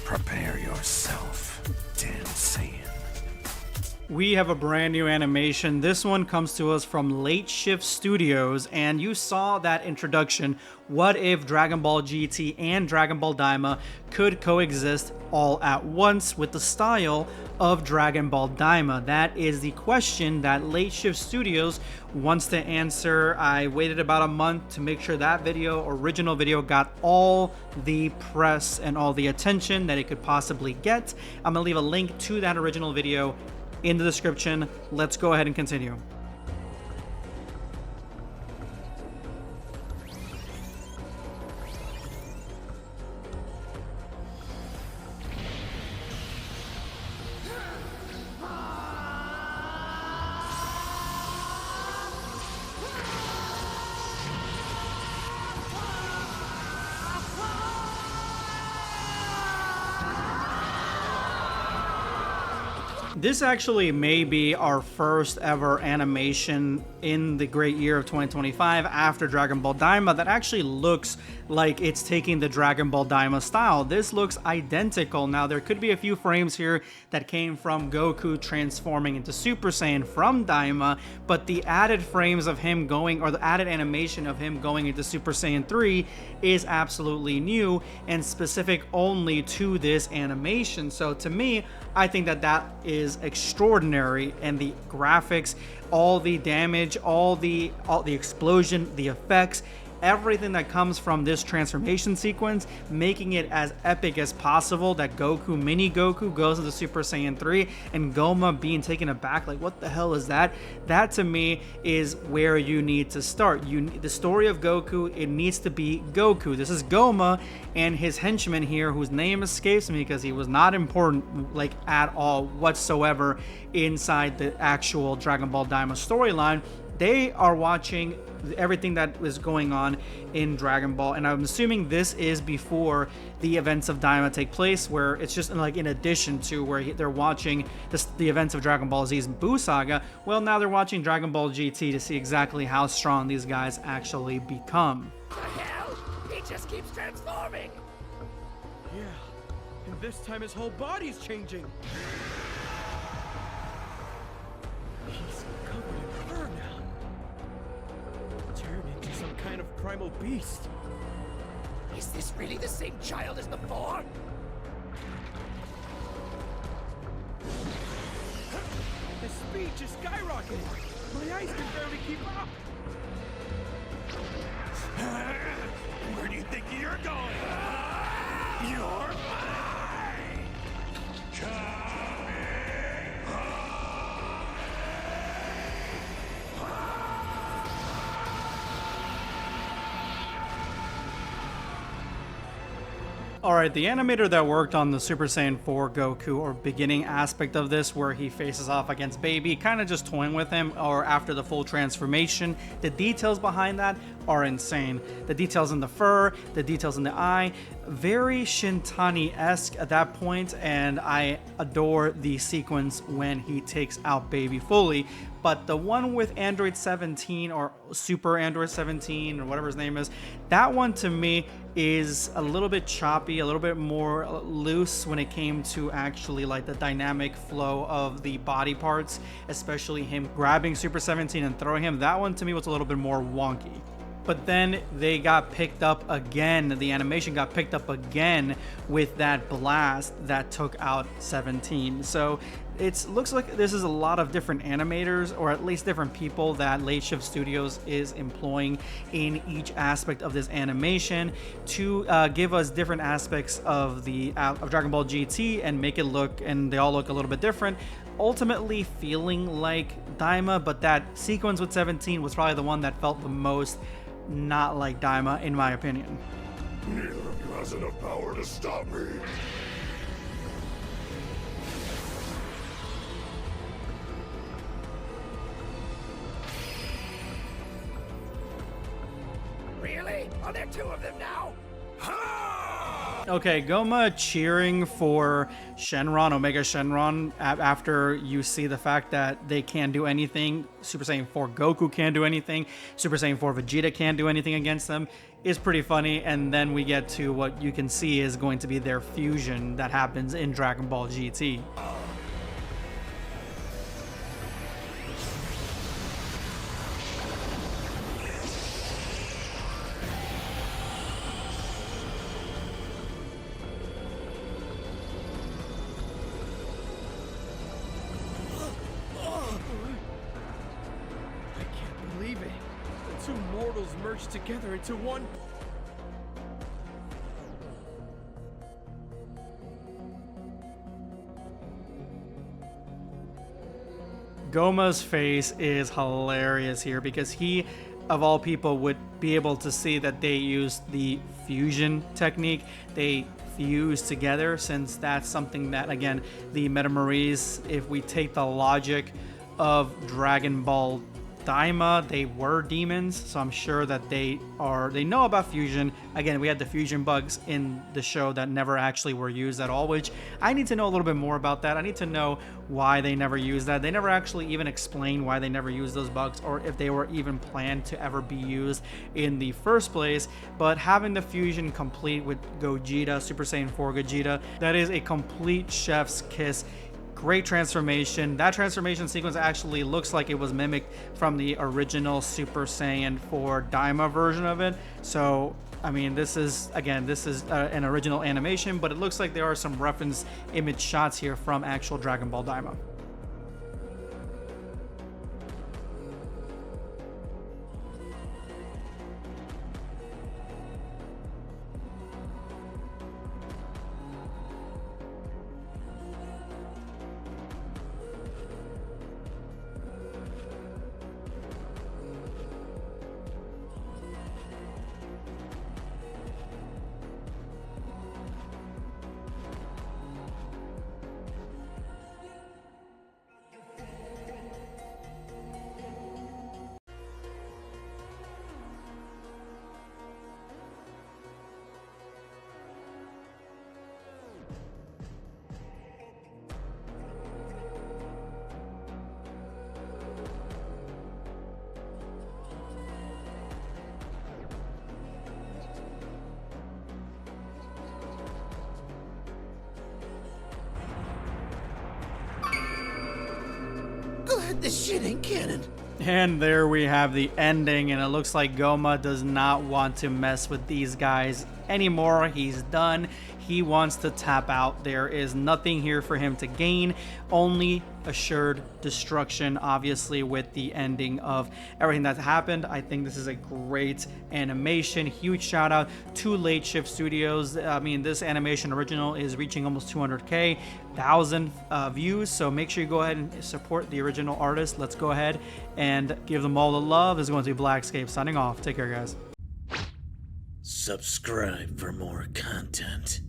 Prepare yourself, Dan Saiyan. We have a brand new animation. This one comes to us from Late Shift Studios, and you saw that introduction. What if Dragon Ball GT and Dragon Ball Daima could coexist all at once with the style of Dragon Ball Daima? That is the question that Late Shift Studios wants to answer. I waited about a month to make sure that original video, got all the press and all the attention that it could possibly get. I'm gonna leave a link to that original video in the description. Let's go ahead and continue. This actually may be our first ever animation in the great year of 2025 after Dragon Ball Daima that actually looks like it's taking the Dragon Ball Daima style. This looks identical. Now, there could be a few frames here that came from Goku transforming into Super Saiyan from Daima, but the added frames of him going, or the added animation of him going into Super Saiyan 3 is absolutely new and specific only to this animation. So to me, I think that is extraordinary, and the graphics, all the damage, all the explosion, the effects, everything that comes from this transformation sequence, making it as epic as possible. That Goku, mini Goku, goes into Super Saiyan 3 and Goma being taken aback, like, what the hell is that? That to me is where you need to start. The story of Goku, it needs to be Goku. This is Goma and his henchman here, whose name escapes me because he was not important, like, at all whatsoever inside the actual Dragon Ball Daima storyline. They are watching everything that is going on in Dragon Ball, and I'm assuming this is before the events of Daima take place, where it's just like in addition to where they're watching the events of Dragon Ball Z's Buu Saga. Well, now they're watching Dragon Ball GT to see exactly how strong these guys actually become. The hell? He just keeps transforming! Yeah, and this time his whole body's changing. He's covered in fur now. Turned into some kind of primal beast. Is this really the same child as before? His speed just skyrocketed. My eyes can barely keep up. Where do you think you're going? You're mine! Alright, the animator that worked on the Super Saiyan 4 Goku, or beginning aspect of this, where he faces off against Baby, kind of just toying with him, or after the full transformation, the details behind that are insane. The details in the fur, the details in the eye, very Shintani-esque at that point, and I adore the sequence when he takes out Baby fully. But the one with Android 17, or Super Android 17, or whatever his name is, that one to me is a little bit choppy, a little bit more loose when it came to actually like the dynamic flow of the body parts, especially him grabbing Super 17 and throwing him. That one to me was a little bit more wonky. But then they got picked up again, the animation got picked up again with that blast that took out 17. So it looks like this is a lot of different animators, or at least different people that Late Shift Studios is employing in each aspect of this animation to give us different aspects of Dragon Ball GT and make it look, and they all look a little bit different, ultimately feeling like Daima. But that sequence with 17 was probably the one that felt the most not like Daima, in my opinion. Neither of you has enough power to stop me. Really? Are there two of them now? Ha! Okay, Goma cheering for Shenron, Omega Shenron, after you see the fact that they can't do anything. Super Saiyan 4 Goku can't do anything. Super Saiyan 4 Vegeta can't do anything against them. Is pretty funny. And then we get to what you can see is going to be their fusion that happens in Dragon Ball GT. I can't believe it. The two mortals merged together into one. Goma's face is hilarious here because he, of all people, would be able to see that they used the fusion technique. They fuse together, since that's something that, again, the Metamaries, if we take the logic of Dragon Ball Daima, they were demons, so I'm sure that they know about fusion. Again, we had the fusion bugs in the show that never actually were used at all, which I need to know a little bit more about that. I need to know why they never used that. They never actually even explained why they never used those bugs, or if they were even planned to ever be used in the first place. But having the fusion complete with Gogeta, Super Saiyan 4 Gogeta, that is a complete chef's kiss. Great transformation. That transformation sequence actually looks like it was mimicked from the original Super Saiyan 4 Daima version of it. So, I mean, this is an original animation, but it looks like there are some reference image shots here from actual Dragon Ball Daima. Glad this shit ain't canon. And there we have the ending, and it looks like Goma does not want to mess with these guys anymore. He's done. He wants to tap out. There is nothing here for him to gain, only assured destruction, obviously, with the ending of everything that's happened. I think this is a great animation. Huge shout out to Late Shift Studios. I mean, this animation original is reaching almost 200K, 1,000 views, so make sure you go ahead and support the original artist. Let's go ahead and give them all the love. This is going to be Blackscape signing off. Take care, guys. Subscribe for more content.